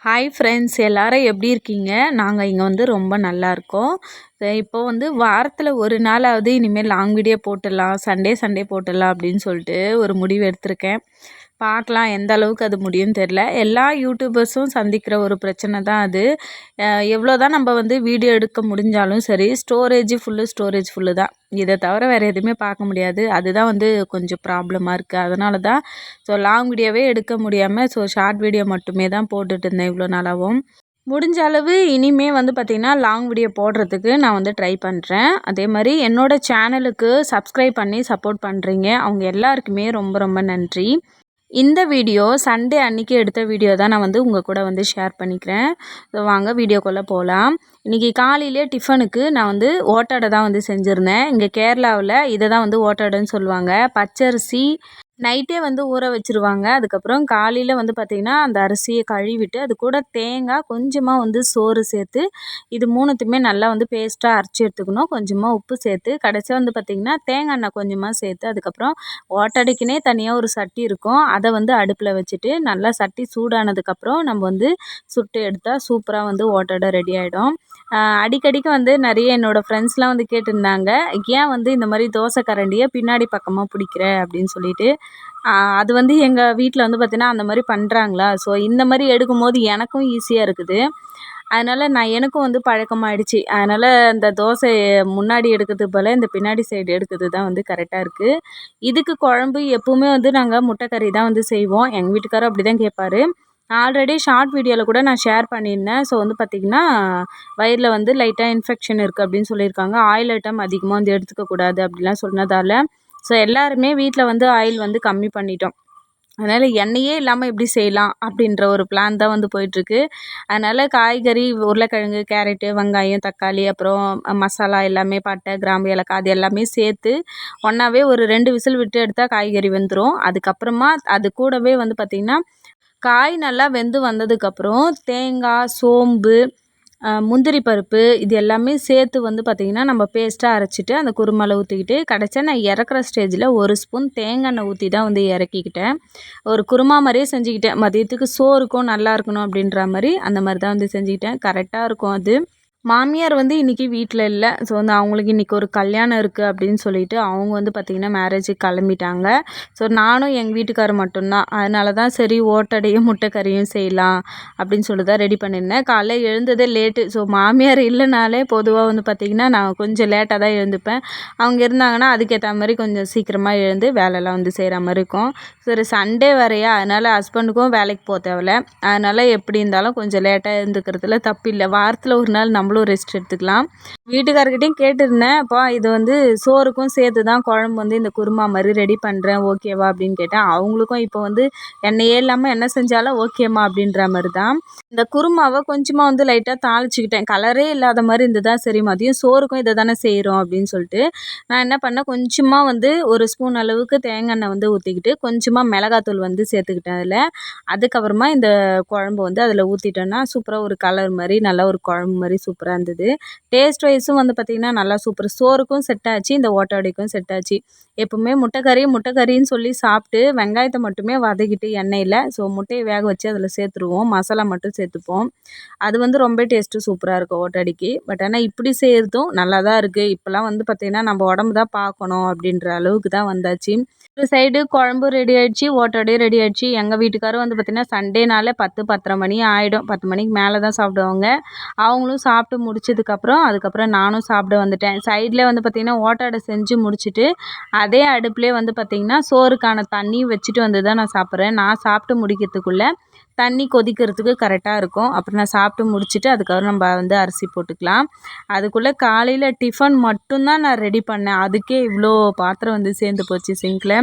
Hi friends, எல்லாரும் எப்படி இருக்கீங்க? நாங்கள் இங்கே வந்து ரொம்ப நல்லா இருக்கோம். இப்போ வந்து வாரத்தில் ஒரு நாளாவது இனிமேல் லாங் வீடியோ போட்டுடலாம், சண்டே போட்டுடலாம் அப்படின்னு சொல்லிட்டு ஒரு முடிவு எடுத்திருக்கேன். பார்க்கலாம் எந்த அளவுக்கு அது முடியும்னு தெரில. எல்லா யூடியூபர்ஸும் சந்திக்கிற ஒரு பிரச்சனை தான் அது. எவ்வளோ தான் நம்ம வந்து வீடியோ எடுக்க முடிஞ்சாலும் சரி, ஸ்டோரேஜ் ஃபுல்லு தான். இதை தவிர வேறு எதுவுமே பார்க்க முடியாது. அதுதான் வந்து கொஞ்சம் ப்ராப்ளமாக இருக்குது. அதனால தான் லாங் வீடியோவே எடுக்க முடியாமல் ஷார்ட் வீடியோ மட்டுமே தான் போட்டுட்டு இருந்தேன் இவ்வளோ நாளாகவும். முடிஞ்ச அளவு இனிமே வந்து பார்த்திங்கன்னா லாங் வீடியோ போடுறதுக்கு நான் வந்து ட்ரை பண்ணுறேன். அதே மாதிரி என்னோடய சேனலுக்கு சப்ஸ்கிரைப் பண்ணி சப்போர்ட் பண்ணுறீங்க. அவங்க எல்லாருக்குமே ரொம்ப ரொம்ப நன்றி. இந்த வீடியோ சண்டே அன்றைக்கி எடுத்த வீடியோ தான் நான் வந்து உங்கள் கூட வந்து ஷேர் பண்ணிக்கிறேன். வாங்க வீடியோக்குள்ளே போகலாம். இன்றைக்கி காலையிலே டிஃபனுக்கு நான் வந்து ஓட்டடை தான் வந்து செஞ்சுருந்தேன். இங்கே கேரளாவில் இதை தான் வந்து ஓட்டடைன்னு சொல்லுவாங்க. பச்சரிசி நைட்டே வந்து ஊற வச்சுருவாங்க. அதுக்கப்புறம் காலையில் வந்து பார்த்திங்கன்னா அந்த அரிசியை கழுவிட்டு அது கூட தேங்காய் கொஞ்சமாக வந்து சோறு சேர்த்து இது மூணுத்தையுமே நல்லா வந்து பேஸ்ட்டாக அரைச்சி எடுத்துக்கணும். கொஞ்சமாக உப்பு சேர்த்து கடைசியாக வந்து பார்த்திங்கன்னா தேங்காய் எண்ணெய் கொஞ்சமாக சேர்த்து அதுக்கப்புறம் ஓட்டடைக்குனே தனியாக ஒரு சட்டி இருக்கும். அதை வந்து அடுப்பில் வச்சுட்டு நல்லா சட்டி சூடானதுக்கப்புறம் நம்ம வந்து சுட்டு எடுத்தால் சூப்பராக வந்து ஓட்டடை ரெடி ஆகிடும். அடிக்கடிக்கு வந்து நிறைய என்னோடய ஃப்ரெண்ட்ஸ்லாம் வந்து கேட்டிருந்தாங்க, ஏன் வந்து இந்த மாதிரி தோசை கரண்டியை பின்னாடி பக்கமாக பிடிக்கிற அப்படின்னு சொல்லிட்டு. அது வந்து எங்கள் வீட்டில் வந்து பார்த்திங்கன்னா அந்த மாதிரி பண்ணுறாங்களா, இந்த மாதிரி எடுக்கும்போது எனக்கும் ஈஸியாக இருக்குது. அதனால் எனக்கும் வந்து பழக்கமாகிடுச்சு. அதனால் இந்த தோசை முன்னாடி எடுக்கிறது போல் இந்த பின்னாடி சைடு எடுக்கிறது தான் வந்து கரெக்டாக இருக்குது. இதுக்கு குழம்பு எப்போவுமே வந்து நாங்கள் முட்டைக்கறி தான் வந்து செய்வோம். எங்கள் வீட்டுக்காரரும் அப்படி தான் கேட்பாரு. ஆல்ரெடி ஷார்ட் வீடியோவில் கூட நான் ஷேர் பண்ணியிருந்தேன். வந்து பார்த்திங்கன்னா வயிறில் வந்து லைட்டாக இன்ஃபெக்ஷன் இருக்குது அப்படின்னு சொல்லியிருக்காங்க. ஆயில் ஐட்டம் அதிகமாக வந்து எடுத்துக்கக்கூடாது அப்படிலாம் சொன்னதால் எல்லாருமே வீட்டில் வந்து ஆயில் வந்து கம்மி பண்ணிட்டோம். அதனால் எண்ணெயே இல்லாமல் எப்படி செய்யலாம் அப்படின்ற ஒரு பிளான் தான் வந்து போயிட்டுருக்கு. அதனால் காய்கறி உருளைக்கிழங்கு, கேரட்டு, வெங்காயம், தக்காளி அப்புறம் மசாலா எல்லாமே பட்டை, கிராம்பு, ஏலக்காய் அது எல்லாமே சேர்த்து ஒன்றாவே ஒரு 2 விசில் விட்டு எடுத்தால் காய்கறி வெந்துடும். அதுக்கப்புறமா அது கூடவே வந்து பார்த்திங்கன்னா காய் நல்லா வெந்து வந்ததுக்கப்புறம் தேங்காய், சோம்பு, முந்திரி பருப்பு இது எல்லாமே சேர்த்து வந்து பார்த்திங்கன்னா நம்ம பேஸ்ட்டாக அரைச்சிட்டு அந்த குருமாவில் ஊற்றிக்கிட்டு கடைசியாக நான் இறக்குற ஸ்டேஜில் 1 ஸ்பூன் தேங்காய் எண்ணெய் ஊற்றி தான் வந்து இறக்கிக்கிட்டேன். ஒரு குருமா மாதிரியே செஞ்சுக்கிட்டேன். மதியத்துக்கு சோறுக்கும் நல்லா இருக்கணும் அப்படின்ற மாதிரி அந்த மாதிரி தான் வந்து செஞ்சுக்கிட்டேன். கரெக்டாக இருக்கும் அது. மாமியார் வந்து இன்றைக்கி வீட்டில் இல்லை. வந்து அவங்களுக்கு இன்றைக்கி ஒரு கல்யாணம் இருக்குது அப்படின்னு சொல்லிட்டு அவங்க வந்து பார்த்திங்கன்னா மேரேஜுக்கு கிளம்பிட்டாங்க. நானும் எங்கள் வீட்டுக்காரர் மட்டும்தான். அதனால தான் சரி ஓட்டடையும் முட்டைக்கறியும் செய்யலாம் அப்படின்னு சொல்லி தான் ரெடி பண்ணியிருந்தேன். காலைல எழுந்ததே லேட்டு. மாமியார் இல்லைனாலே பொதுவாக வந்து பார்த்திங்கன்னா நான் கொஞ்சம் லேட்டாக தான் எழுந்துப்பேன். அவங்க இருந்தாங்கன்னா அதுக்கேற்ற மாதிரி கொஞ்சம் சீக்கிரமாக எழுந்து வேலைலாம் வந்து செய்கிற மாதிரி இருக்கும். சரி சண்டே வரையா, அதனால் ஹஸ்பண்டுக்கும் வேலைக்கு போக தேவையில்ல. அதனால் எப்படி இருந்தாலும் கொஞ்சம் லேட்டாக எழுந்துக்கிறதுல தப்பு இல்லை. வாரத்தில் ஒரு நாள் நம்மளும் ரெஸ்ட் எடுத்துக்கலாம். வீட்டுக்காரர்கிட்டையும் கேட்டிருந்தேன், அப்பா இது வந்து சோறுக்கும் சேர்த்து தான் குழம்பு வந்து இந்த குருமா மாதிரி ரெடி பண்ணுறேன், ஓகேவா அப்படின்னு கேட்டேன். அவங்களுக்கும் இப்போ வந்து எண்ணெயே இல்லாமல் என்ன செஞ்சாலும் ஓகேம்மா அப்படின்ற மாதிரி தான். இந்த குருமாவை கொஞ்சமாக வந்து லைட்டாக தாளிச்சிக்கிட்டேன். கலரே இல்லாத மாதிரி இருந்ததா, சரி மதியம் சோறுக்கும் இதை தானே செய்கிறோம் அப்படின்னு சொல்லிட்டு நான் என்ன பண்ணேன், கொஞ்சமாக வந்து 1 ஸ்பூன் அளவுக்கு தேங்காய் எண்ணெய் வந்து ஊற்றிக்கிட்டு கொஞ்சமாக மிளகாத்தூள் வந்து சேர்த்துக்கிட்டேன் அதில். அதுக்கப்புறமா இந்த குழம்பு வந்து அதில் ஊற்றிட்டோன்னா சூப்பராக ஒரு கலர் மாதிரி நல்லா ஒரு குழம்பு மாதிரி சூப்பராக இருந்தது. டேஸ்ட் வைஸும் வந்து பார்த்திங்கன்னா நல்லா சூப்பர். சோறுக்கும் செட் ஆச்சு, இந்த ஓட்டடைக்கும் செட் ஆச்சு. எப்போவுமே முட்டைக்கறின்னு சொல்லி சாப்பிட்டு வெங்காயத்தை மட்டுமே வதக்கிட்டு எண்ணெயில் முட்டையை வேக வச்சு அதில் சேர்த்துருவோம். மசாலா மட்டும் சேர்த்துப்போம். அது வந்து ரொம்ப டேஸ்ட்டு சூப்பராக இருக்கும் ஓட்டடைக்கு. பட் ஆனால் இப்படி செய்கிறதும் நல்லா தான் இருக்குது. இப்போலாம் வந்து பார்த்திங்கன்னா நம்ம உடம்பு தான் பார்க்கணும் அப்படின்ற அளவுக்கு தான் வந்தாச்சு. ஒரு சைடு குழம்பு ரெடி ஆகிடுச்சு, ஓட்டடையும் ரெடி ஆகிடுச்சு. எங்கள் வீட்டுக்காரும் வந்து பார்த்திங்கன்னா சண்டேனாலே 10-10:30 மணி ஆகிடும். 10 மணிக்கு மேலே தான் சாப்பிடுவாங்க. அவங்களும் சாப்பிட்டு முடிச்சதுக்கப்புறம் அதுக்கப்புறம் நானும் சாப்பிட வந்துட்டேன். சைடில் வந்து பார்த்திங்கன்னா ஓட்டடை செஞ்சு முடிச்சுட்டு அதே அடுப்புலேயே வந்து பார்த்திங்கன்னா சோறுக்கான தண்ணி வச்சுட்டு வந்து தான் நான் சாப்பிட்றேன். நான் சாப்பிட்டு முடிக்கிறதுக்குள்ளே தண்ணி கொதிக்கிறதுக்கு கரெக்டாக இருக்கும். அப்புறம் நான் சாப்பிட்டு முடிச்சுட்டு அதுக்கப்புறம் நம்ம வந்து அரிசி போட்டுக்கலாம். அதுக்குள்ளே காலையில் டிஃபன் மட்டும்தான் நான் ரெடி பண்ணேன். அதுக்கே இவ்வளோ பாத்திரம் வந்து சேர்ந்து போச்சு சிங்கில்.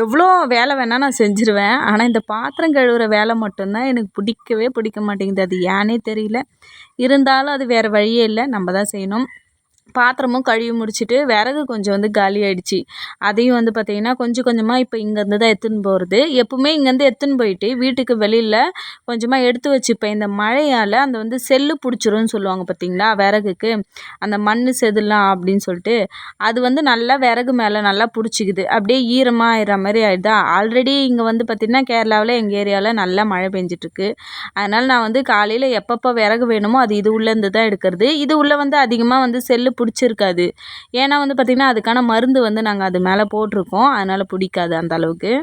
எவ்வளோ வேலை வேணால் நான் செஞ்சுருவேன். ஆனால் இந்த பாத்திரம் கழுவுற வேலை மட்டும்தான் எனக்கு பிடிக்க மாட்டேங்குது. அது ஏன்னே தெரியல. இருந்தாலும் அது வேறு வழியே இல்லை, நம்ம தான் செய்யணும். பாத்திரமும் கழுவி முடிச்சுட்டு விறகு கொஞ்சம் வந்து காலி ஆயிடுச்சு. அதையும் வந்து பார்த்திங்கன்னா கொஞ்சம் கொஞ்சமாக இப்போ இங்கேருந்து தான் எடுத்துன்னு போகிறது. எப்பவுமே இங்கேருந்து எடுத்துன்னு போயிட்டு வீட்டுக்கு வெளியில் கொஞ்சமாக எடுத்து வச்சுப்பேன். இந்த மழையால் அந்த வந்து செல்லு பிடிச்சிரும்னு சொல்லுவாங்க பார்த்தீங்களா விறகுக்கு, அந்த மண் செதில்லாம் அப்படின்னு சொல்லிட்டு, அது வந்து நல்லா விறகு மேலே நல்லா பிடிச்சிக்குது. அப்படியே ஈரமாக ஆயிடுற மாதிரி ஆயிடுதா. ஆல்ரெடி இங்கே வந்து பார்த்திங்கன்னா கேரளாவில் எங்கள் ஏரியாவில் நல்லா மழை பெஞ்சிட்ருக்கு. அதனால் நான் வந்து காலையில் எப்பப்போ விறகு வேணுமோ அது இது உள்ளேருந்து தான் எடுக்கிறது. இது உள்ளே வந்து அதிகமாக வந்து செல்லு பிடிச்சிருக்காது. ஏன்னா வந்து பார்த்திங்கன்னா அதுக்கான மருந்து வந்து நாங்கள் அது மேலே போட்டிருக்கோம். அதனால் பிடிக்காது அந்த அளவுக்கு.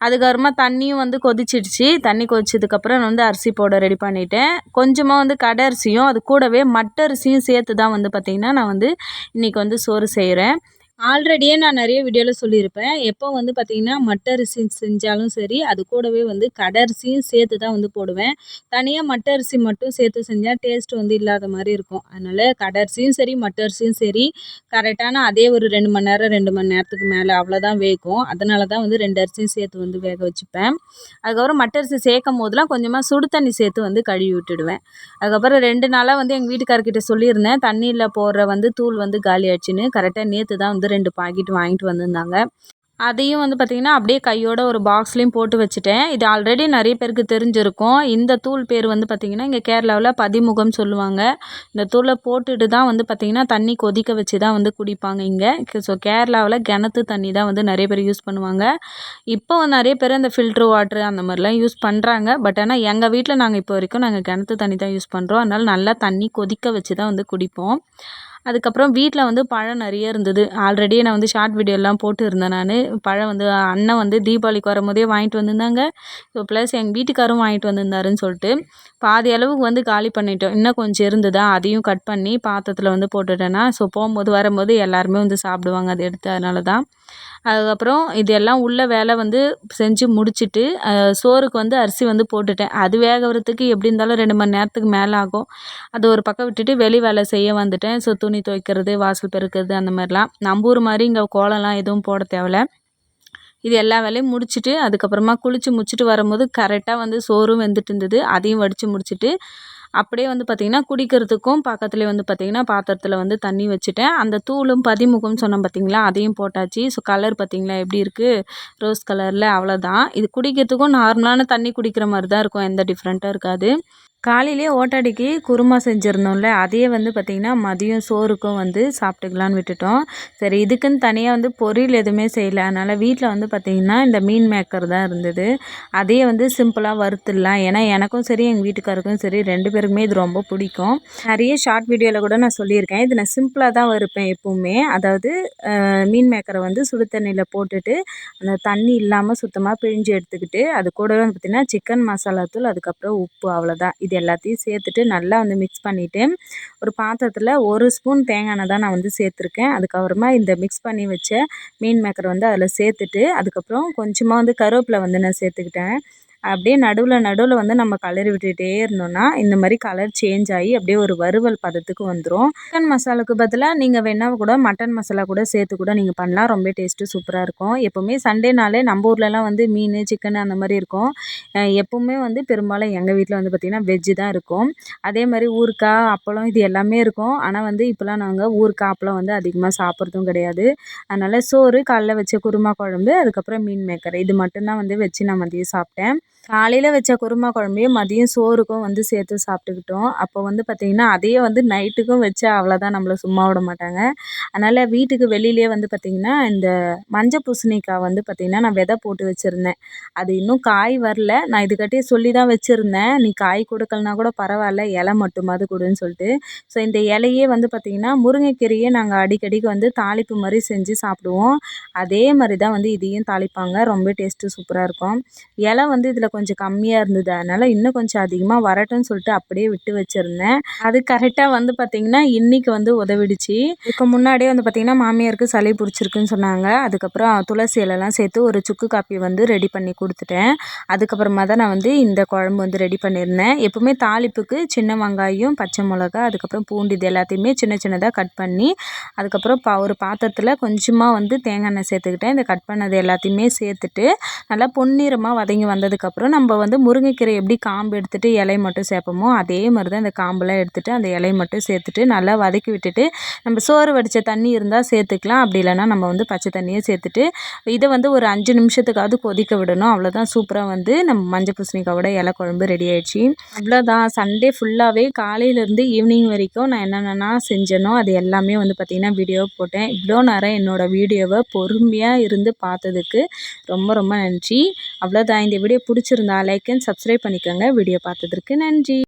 அதுக்கப்புறமா தண்ணியும் வந்து கொதிச்சிடுச்சு. தண்ணி கொதிச்சதுக்கப்புறம் நான் வந்து அரிசி போட ரெடி பண்ணிட்டேன். கொஞ்சமாக வந்து கடை அரிசியும் அது கூடவே மட்ட அரிசியும் சேர்த்து தான் வந்து பார்த்திங்கன்னா நான் வந்து இன்றைக்கி வந்து சோறு செய்கிறேன். ஆல்ரெடியே நான் நிறைய வீடியோவில் சொல்லியிருப்பேன். எப்போ வந்து பார்த்திங்கன்னா மட்ட அரிசி செஞ்சாலும் சரி, அது கூடவே வந்து கடை அரிசியும் சேர்த்து தான் வந்து போடுவேன். தனியாக மட்ட அரிசி மட்டும் சேர்த்து செஞ்சால் டேஸ்ட் வந்து இல்லாத மாதிரி இருக்கும். அதனால் கடை அரிசியும் சரி மட்ட அரிசியும் சரி கரெக்டான அதே ஒரு 2 மணி நேரம் 2 மணி நேரத்துக்கு மேலே அவ்வளோதான் வேகும். அதனால தான் வந்து 2 அரிசியும் சேர்த்து வந்து வேக வச்சுப்பேன். அதுக்கப்புறம் மட்ட அரிசி சேர்க்கும் போதெல்லாம் கொஞ்சமாக சுடு தண்ணி சேர்த்து வந்து கழுவி விட்டுடுவேன். அதுக்கப்புறம் 2 நாளாக வந்து எங்கள் வீட்டுக்காரர்கிட்ட சொல்லியிருந்தேன், தண்ணியில் போடுற வந்து தூள் வந்து காலி ஆயிடுச்சுன்னு. கரெக்டாக நேற்று தான் வந்து 2 பாக்கெட் வாங்கிட்டு வந்திருந்தாங்க. அதையும் வந்து பார்த்திங்கன்னா அப்படியே கையோட ஒரு பாக்ஸ்லேயும் போட்டு வச்சுட்டேன். இது ஆல்ரெடி நிறைய பேருக்கு தெரிஞ்சிருக்கும். இந்த தூள் பேர் வந்து பார்த்திங்கன்னா இங்கே கேரளாவில் பதிமுகம் சொல்லுவாங்க. இந்த தூளை போட்டுட்டு தான் வந்து பார்த்திங்கன்னா தண்ணி கொதிக்க வச்சு தான் வந்து குடிப்பாங்க இங்கே. ஸோ கேரளாவில் கிணத்து தண்ணி தான் வந்து நிறைய பேர் யூஸ் பண்ணுவாங்க. இப்போ நிறைய பேர் இந்த ஃபில்ட்ரு வாட்ரு அந்த மாதிரிலாம் யூஸ் பண்ணுறாங்க. பட் ஆனால் எங்கள் வீட்டில் நாங்கள் இப்போ வரைக்கும் நாங்கள் கிணத்து தண்ணி தான் யூஸ் பண்ணுறோம். அதனால் நல்லா தண்ணி கொதிக்க வச்சு தான் வந்து குடிப்போம். அதுக்கப்புறம் வீட்டில் வந்து பழம் நிறைய இருந்தது. ஆல்ரெடி நான் வந்து ஷார்ட் வீடியோலாம் போட்டுருந்தேன் நான். பழம் வந்து அண்ணன் வந்து தீபாவளிக்கு வரும்போதே வாங்கிட்டு வந்திருந்தாங்க. ஸோ ப்ளஸ் எங்கள் வீட்டுக்காரும் வாங்கிட்டு வந்திருந்தாருன்னு சொல்லிட்டு பாதி அளவுக்கு வந்து காலி பண்ணிட்டோம். இன்னும் கொஞ்சம் இருந்ததா அதையும் கட் பண்ணி பாத்திரத்தில் வந்து போட்டுட்டேன்னா, ஸோ போகும்போது வரும்போது எல்லாருமே வந்து சாப்பிடுவாங்க அதை எடுத்து. அதனால தான். அதுக்கப்புறம் இது எல்லாம் உள்ள வேலை வந்து செஞ்சு முடிச்சுட்டு சோறுக்கு வந்து அரிசி வந்து போட்டுட்டேன். அது வேகிறதுக்கு எப்படி இருந்தாலும் 2 மணி நேரத்துக்கு மேலே ஆகும். அது ஒரு பக்கம் விட்டுட்டு வெளி வேலை செய்ய வந்துட்டேன். ஸோ துணி துவைக்கிறது, வாசல் பெருக்கிறது அந்த மாதிரிலாம். நம்ம ஊர் மாதிரி இங்கே கோலம்லாம் எதுவும் போட தேவையில்ல. இது எல்லா வேலையும் முடிச்சுட்டு அதுக்கப்புறமா குளித்து முடிச்சுட்டு வரும்போது கரெக்டாக வந்து சோறும் வெந்துட்டு இருந்தது. அதையும் வடித்து முடிச்சுட்டு அப்படியே வந்து பார்த்திங்கன்னா குடிக்கிறதுக்கும் பக்கத்துலேயே வந்து பார்த்திங்கன்னா பாத்திரத்தில் வந்து தண்ணி வச்சுட்டேன். அந்த தூளும் பதிமுகம்னு சொன்னேன் பார்த்திங்களா, அதையும் போட்டாச்சு. ஸோ கலர் பார்த்திங்களா எப்படி இருக்குது, ரோஸ் கலரில். அவ்வளோதான். இது குடிக்கிறதுக்கும் நார்மலான தண்ணி குடிக்கிற மாதிரி தான் இருக்கும். எந்த டிஃப்ரெண்ட்டாக இருக்காது. காலையிலேயே ஓட்டாடிக்கு குருமா செஞ்சுருந்தோம்ல, அதையே வந்து பார்த்திங்கன்னா மதியம் சோறுக்கும் வந்து சாப்பிட்டுக்கலான்னு விட்டுட்டோம். சரி இதுக்குன்னு தனியாக வந்து பொரியல் எதுவுமே செய்யலை. அதனால் வீட்டில் வந்து பார்த்திங்கன்னா இந்த மீன் மேக்கர் தான் இருந்தது. அதையே வந்து சிம்பிளாக வறுத்துடலாம். ஏன்னா எனக்கும் சரி எங்கள் வீட்டுக்காருக்கும் சரி 2 பேருக்குமே இது ரொம்ப பிடிக்கும். நிறைய ஷார்ட் வீடியோவில் கூட நான் சொல்லியிருக்கேன். இது நான் சிம்பிளாக தான் வறுப்பேன் எப்போவுமே. அதாவது மீன் மேக்கரை வந்து சுடு தண்ணியில் போட்டுட்டு அந்த தண்ணி இல்லாமல் சுத்தமாக பிழிஞ்சு எடுத்துக்கிட்டு அது கூடவே வந்து பார்த்திங்கன்னா சிக்கன் மசாலா தூள், அதுக்கப்புறம் உப்பு, அவ்வளோதான். இது எல்லாத்தையும் சேர்த்துட்டு நல்லா வந்து மிக்ஸ் பண்ணிவிட்டு ஒரு பாத்திரத்தில் 1 ஸ்பூன் தேங்காய் எண்ணெய் தான் நான் வந்து சேர்த்துருக்கேன். அதுக்கப்புறமா இந்த மிக்ஸ் பண்ணி வச்ச மீன் மேக்கர் வந்து அதில் சேர்த்துட்டு அதுக்கப்புறம் கொஞ்சமாக வந்து கருவேப்பிலை வந்து நான் சேர்த்துக்கிட்டேன். அப்படியே நடுவில் வந்து நம்ம கலரி விட்டுகிட்டே இருந்தோம்னா இந்த மாதிரி கலர் சேஞ்ச் ஆகி அப்படியே ஒரு வறுவல் பதத்துக்கு வந்துடும். சிக்கன் மசாலாவுக்கு பதிலாக நீங்கள் வேணால் கூட மட்டன் மசாலா கூட சேர்த்து கூட நீங்கள் பண்ணலாம். ரொம்ப டேஸ்ட்டு சூப்பராக இருக்கும். எப்போவுமே சண்டேனாலே நம்ம ஊர்லலாம் வந்து மீன், சிக்கன் அந்த மாதிரி இருக்கும். எப்போவுமே வந்து பெரும்பாலும் எங்கள் வீட்டில் வந்து பார்த்திங்கன்னா வெஜ்ஜு தான் இருக்கும். அதே மாதிரி ஊறுகாய், அப்பளம் இது எல்லாமே இருக்கும். ஆனால் வந்து இப்போலாம் நாங்கள் ஊறுகாய், அப்பளம் வந்து அதிகமாக சாப்பிட்றதும் கிடையாது. அதனால் சோறு, காலைல வச்ச குருமா குழம்பு, அதுக்கப்புறம் மீன் மேக்கர் இது மட்டும்தான் வந்து வச்சு நான் மதியம் சாப்பிட்டேன். காலையில் வச்ச குருமா குழம்பையும் மதியம் சோறுக்கும் வந்து சேர்த்து சாப்பிட்டுக்கிட்டோம். அப்போ வந்து பார்த்திங்கன்னா அதையே வந்து நைட்டுக்கும் வச்சா அவ்வளோதான், நம்மளை சும்மா விட மாட்டாங்க. அதனால் வீட்டுக்கு வெளியிலே வந்து பார்த்திங்கன்னா இந்த மஞ்சள் பூசணிக்காய் வந்து பார்த்திங்கன்னா நான் விதை போட்டு வச்சுருந்தேன். அது இன்னும் காய் வரல. நான் இதுக்காட்டியே சொல்லி தான் வச்சுருந்தேன், நீ காய் கொடுக்கலனா கூட பரவாயில்ல, இலை மட்டுமாவது கொடுன்னு சொல்லிட்டு. ஸோ இந்த இலையே வந்து பார்த்திங்கன்னா முருங்கைக்கீரையே நாங்கள் அடிக்கடிக்கு வந்து தாளிப்பு மாதிரி செஞ்சு சாப்பிடுவோம். அதே மாதிரி தான் வந்து இதையும் தாளிப்பாங்க. ரொம்ப டேஸ்ட்டு சூப்பராக இருக்கும். இலை வந்து இதில் கொஞ்சம் கம்மியாக இருந்தது. அதனால் இன்னும் கொஞ்சம் அதிகமாக வரட்டும்னு சொல்லிட்டு அப்படியே விட்டு வச்சுருந்தேன். அது கரெக்டாக வந்து பார்த்திங்கன்னா இன்றைக்கி வந்து உதவிடுச்சு. இதுக்கு முன்னாடியே வந்து பார்த்திங்கன்னா மாமியாருக்கு சளி பிடிச்சிருக்குன்னு சொன்னாங்க. அதுக்கப்புறம் துளசி இலைலாம் சேர்த்து ஒரு சுக்கு காப்பி வந்து ரெடி பண்ணி கொடுத்துட்டேன். அதுக்கப்புறமா தான் நான் வந்து இந்த குழம்பு வந்து ரெடி பண்ணியிருந்தேன். எப்போவுமே தாளிப்புக்கு சின்ன வெங்காயம், பச்சை மிளகா, அதுக்கப்புறம் பூண்டு இது எல்லாத்தையுமே சின்ன சின்னதாக கட் பண்ணி அதுக்கப்புறம் ஒரு பாத்திரத்தில் கொஞ்சமாக வந்து தேங்காய் எண்ணெய் சேர்த்துக்கிட்டேன். இந்த கட் பண்ணது எல்லாத்தையுமே சேர்த்துட்டு நல்லா பொன்னிறமாக வதங்கி வந்ததுக்கப்புறம் அதுக்கப்புறம் நம்ம வந்து முருங்கைக்கீரை எப்படி காம்பு எடுத்துகிட்டு இலை மட்டும் சேர்ப்போமோ அதே மாதிரி தான் இந்த காம்பெலாம் எடுத்துகிட்டு அந்த இலையை மட்டும் சேர்த்துட்டு நல்லா வதக்கி விட்டுட்டு நம்ம சோறு வடித்த தண்ணி இருந்தால் சேர்த்துக்கலாம். அப்படி இல்லைனா நம்ம வந்து பச்சை தண்ணியே சேர்த்துட்டு இதை வந்து ஒரு 5 நிமிஷத்துக்காவது கொதிக்க விடணும். அவ்வளோதான், சூப்பராக வந்து நம்ம மஞ்சள் பூசணிக்காவோட இலை குழம்பு ரெடி ஆயிடுச்சு. அவ்வளோதான், சண்டே ஃபுல்லாகவே காலையிலேருந்து ஈவினிங் வரைக்கும் நான் என்னென்னா செஞ்சேனோ அது எல்லாமே வந்து பார்த்திங்கன்னா வீடியோ போட்டேன். இவ்வளோ நேரம் என்னோடய வீடியோவை பொறுமையாக இருந்து பார்த்ததுக்கு ரொம்ப ரொம்ப நன்றி. அவ்வளோதான், இந்த வீடியோ பிடிச்சிருந்தா லைக் அண்ட் சப்ஸ்கிரைப் பண்ணிக்கோங்க. வீடியோ பார்த்ததற்கு நன்றி.